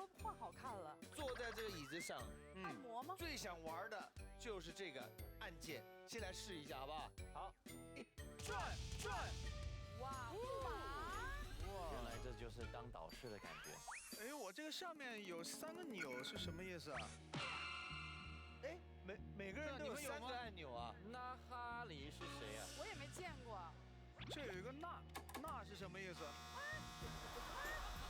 都画好看了。坐在这个椅子上，按摩吗？最想玩的就是这个按键，先来试一下，好不好？好，转。哇，木马！原来这就是当导师的感觉。哎，我这个上面有3个钮是什么意思啊？哎，每个人都有3个按钮啊。那哈里是谁啊？我也没见过。这有一个那是什么意思？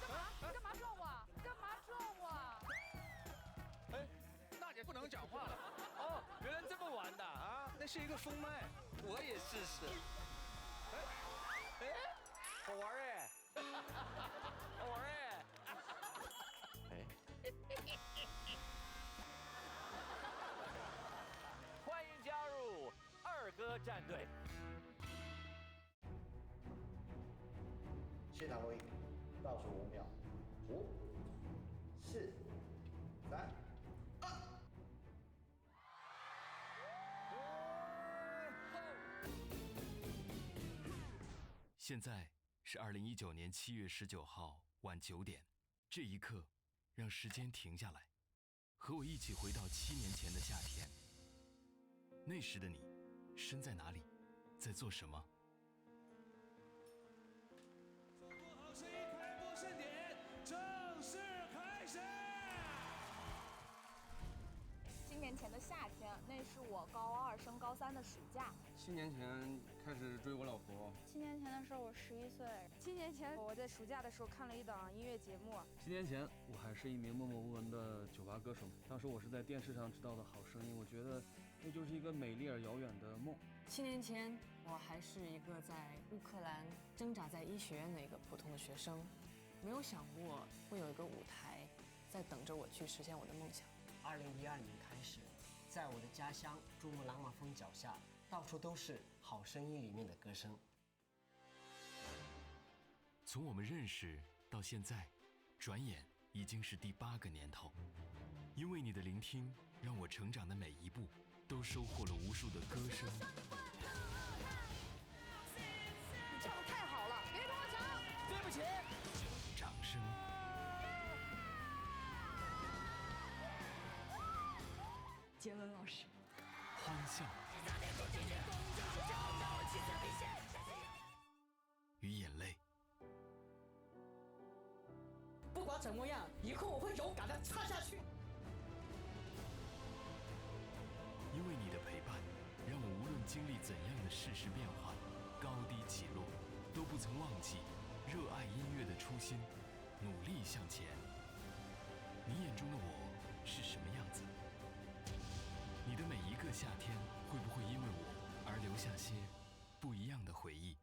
干嘛？你干嘛撞我？干嘛撞我？哎，娜姐不能讲话了。哦，原来这么玩的啊！那是一个封麦，我也试试。哎，好玩哎，好玩哎。哎，欢迎加入二哥战队。现场录音，倒数5秒，5、4、3、2。现在是2019年7月19号晚9点，这一刻，让时间停下来，和我一起回到7年前的夏天。那时的你，身在哪里，在做什么？中国好声音开播盛典正式开始。7年前的夏天，那是我高2升高3的暑假。7年前开始追我老婆。7年前的时候我11岁。7年前我在暑假的时候看了一档音乐节目。7年前我还是一名默默无闻的酒吧歌手，当时我是在电视上知道的好声音，我觉得那就是一个美丽而遥远的梦。7年前我还是一个在乌克兰挣扎在医学院的一个普通的学生，没有想过会有一个舞台在等着我去实现我的梦想。2012年开始，在我的家乡珠穆朗玛峰脚下，到处都是《好声音》里面的歌声。从我们认识到现在，转眼已经是第8个年头。因为你的聆听，让我成长的每一步都收获了无数的歌声。你唱得太好了，别跟我抢！对不起。掌声。杰伦老师。欢笑。与眼泪。不管怎么样，以后我会勇敢地唱下去。因为你的陪伴，让我无论经历怎样的世事变化、高低起落，都不曾忘记热爱音乐的初心，努力向前。你眼中的我是什么样子？你的每一个夏天，会不会因为我而留下些不一样的回忆？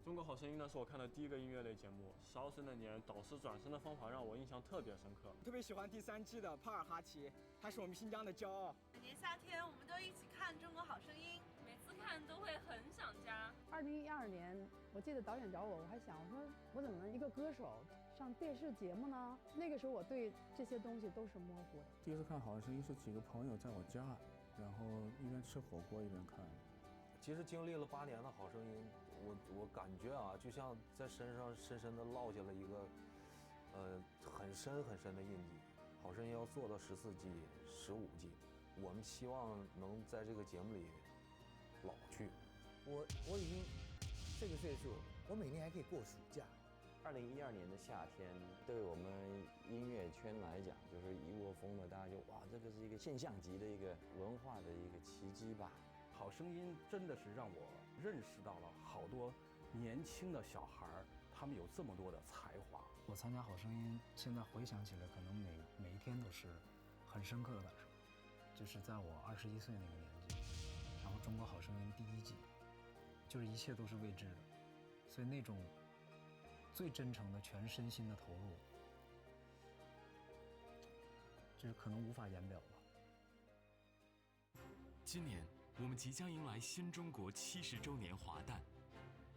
中国好声音呢，是我看的第一个音乐类节目。12岁那年，导师转身的方法让我印象特别深刻。特别喜欢第3季的帕尔哈奇，他是我们新疆的骄傲。每年夏天，我们都一起看《中国好声音》，每次看都会很想家。2012年，我记得导演找我，我还想，我说我怎么能一个歌手上电视节目呢？那个时候我对这些东西都是模糊的。第一次看好声音是几个朋友在我家，然后一边吃火锅一边看。其实经历了8年的好声音，我感觉啊，就像在身上深深的烙下了一个，很深很深的印记。好声音要做到14季、15季，我们希望能在这个节目里老去。我已经这个岁数，我每年还可以过暑假。2012年的夏天，对我们音乐圈来讲，就是一窝蜂的，大家就哇，这个是一个现象级的一个文化的一个奇迹吧。好声音真的是让我认识到了好多年轻的小孩儿，他们有这么多的才华。我参加好声音，现在回想起来，可能每一天都是很深刻的感受。就是在我21岁那个年纪，然后《中国好声音》第1季，就是一切都是未知的，所以那种最真诚的全身心的投入，就是可能无法言表吧。今年我们即将迎来新中国70周年华诞，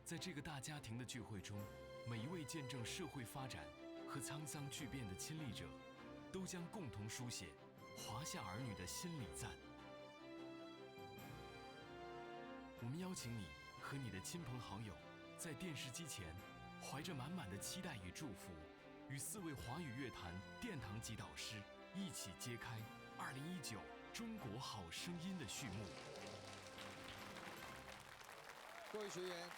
在这个大家庭的聚会中，每一位见证社会发展和沧桑巨变的亲历者，都将共同书写华夏儿女的心理赞。我们邀请你和你的亲朋好友，在电视机前，怀着满满的期待与祝福，与4位华语乐坛殿堂级导师一起揭开2019中国好声音的序幕。各位学员，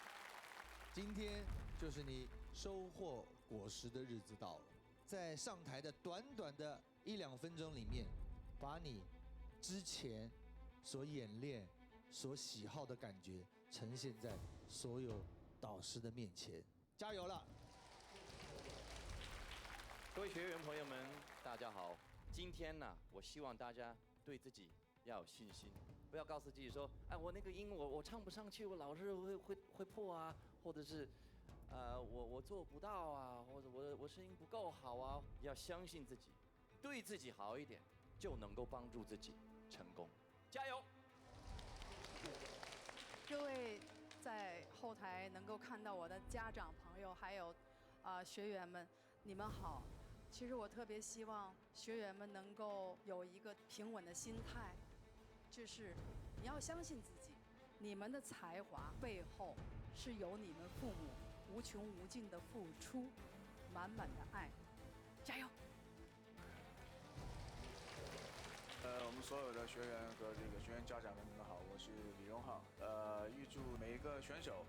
今天就是你收获果实的日子到了。在上台的短短的1、2分钟里面，把你之前所演练、所喜好的感觉呈现在所有导师的面前，加油了！各位学员朋友们，大家好。今天呢，我希望大家对自己要有信心，不要告诉自己说，哎，我那个音我唱不上去，我老是会破啊，或者是，我做不到啊，或者我声音不够好啊。要相信自己，对自己好一点，就能够帮助自己成功。加油！各位在后台能够看到我的家长朋友，还有学员们，你们好。其实我特别希望学员们能够有一个平稳的心态，就是你要相信自己，你们的才华背后是有你们父母无穷无尽的付出，满满的爱，加油！我们所有的学员和这个学员家长们，你们好，我是李荣浩。预祝每一个选手，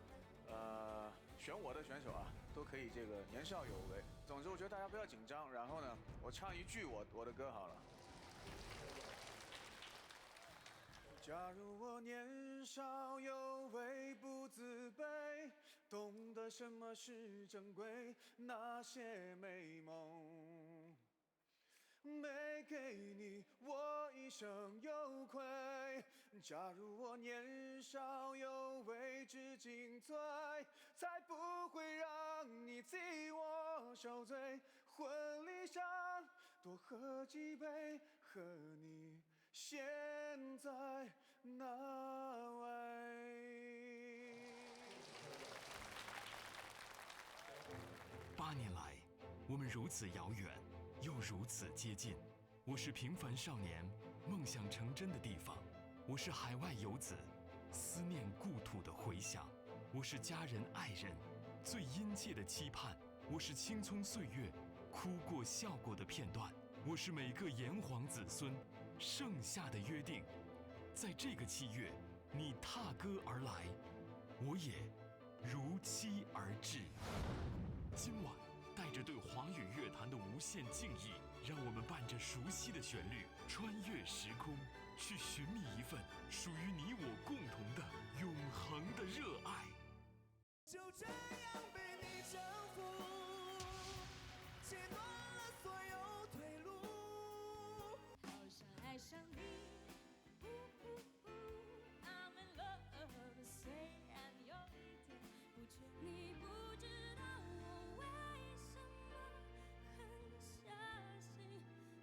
选我的选手啊，都可以这个年少有为。总之，我觉得大家不要紧张。然后呢，我唱一句我的歌好了。假如我年少有为不自卑，懂得什么是珍贵，那些美梦没给你，我一生有愧。假如我年少有为知进退，才不会让你替我受罪。婚礼上多喝几杯，和你现在那位。8年来，我们如此遥远，又如此接近。我是平凡少年，梦想成真的地方。我是海外游子，思念故土的回响。我是家人爱人最殷切的期盼。我是青葱岁月哭过笑过的片段。我是每个炎黄子孙盛夏的约定。在这个7月，你踏歌而来，我也如期而至。今晚带着对华语乐坛的无限敬意，让我们伴着熟悉的旋律，穿越时空，去寻觅一份属于你我共同的永恒的热爱。就这样被你征服，切断了所有退路。好想爱上你，I'm in love， 虽然有一点不确定，你不知道我为什么很相信，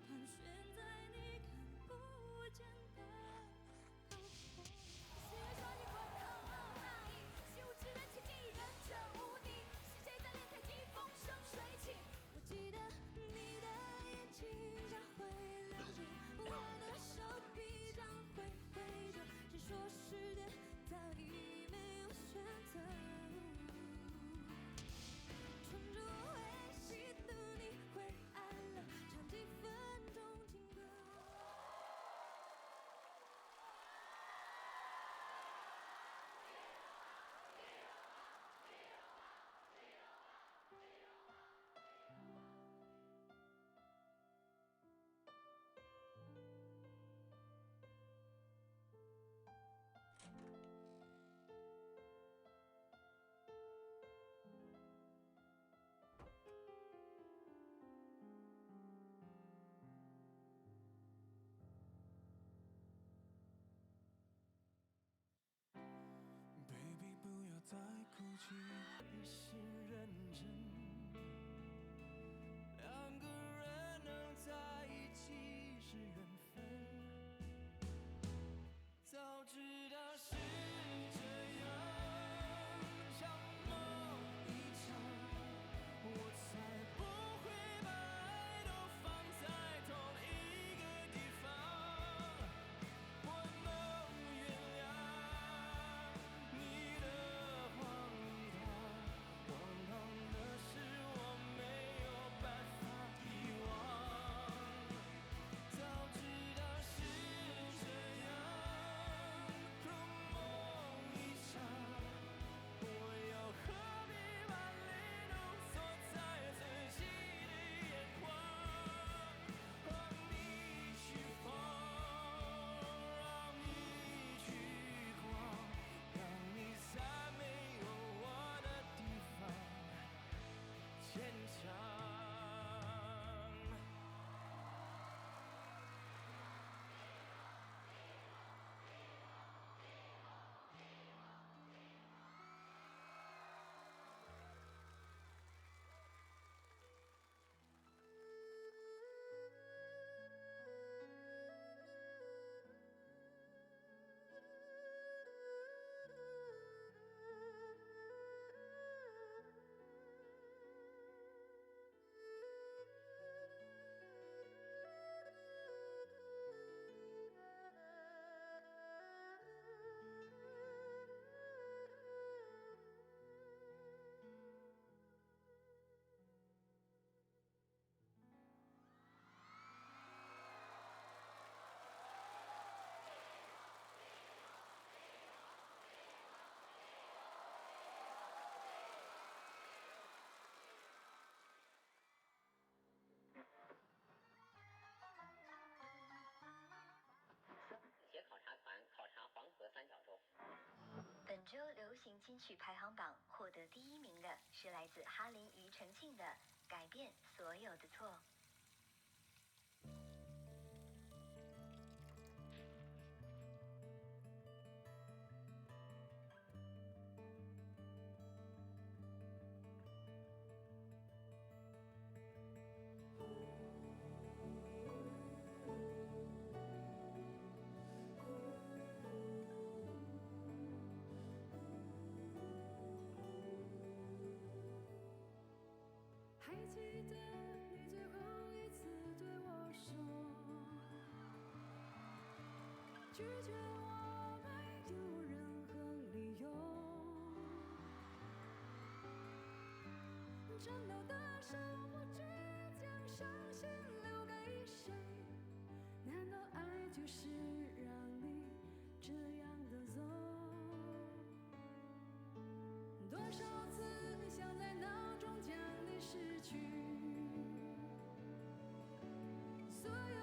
盘旋在你看不见的高空。虽然说你滚头蚂蚁，习无知的奇迹，忍者无敌，是谁在练太极，风生水起。我记得你的眼睛将会亮着，我的手臂将会挥着，只说时间早已没有选择。纯纯会吸毒，你会爱了，唱几分钟情歌。Baby， 不要再哭泣，你是认真。两个人能在一起是缘分，早知道是这样，像梦一场，我才不会把爱都放在同一个地方。我能原谅你的荒唐。金曲排行榜获得第1名的是来自哈林庾澄庆的《改变所有的错》。还记得你最后一次对我说，拒绝我没有任何理由。颤抖的手不知将伤心留给谁，难道爱就是让你这样的走？多少次想在脑中将你失去，所有